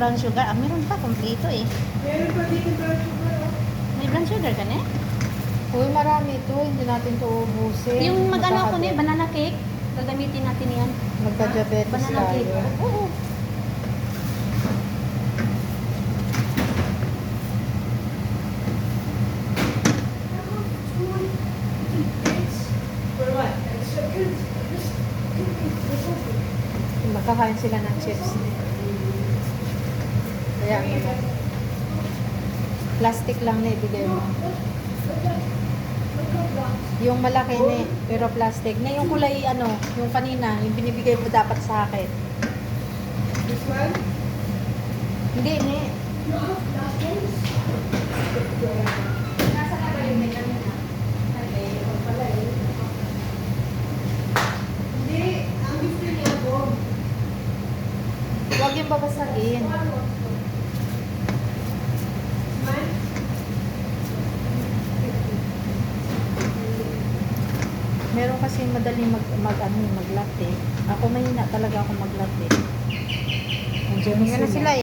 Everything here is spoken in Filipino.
brown sugar. Ah, meron pa, kompleto eh. Meron pa dito brown sugar, oh. May brown sugar ka na eh? Uy, marami ito. Hindi natin ito ubusin. Yung mag-ano ko ni banana cake, gagamitin natin yan. Magka-diabetes Banana cake. tayo. Oo. For what? Makakain sila ng chips. Kaya ano, plastic lang na ibigay mo. Yung malaki na pero plastic. Na yung kulay ano, yung kanina, yung binibigay mo dapat sa akin. This one? Hindi, ne. Nasa ka ba yung may kanina? Hindi. Ang gusto niya ko. Huwag yung babasagin. Man? Meron kasi madaling mag-latte. Ako mahina talaga ako mag-latte. Andiyan Yan na sila eh.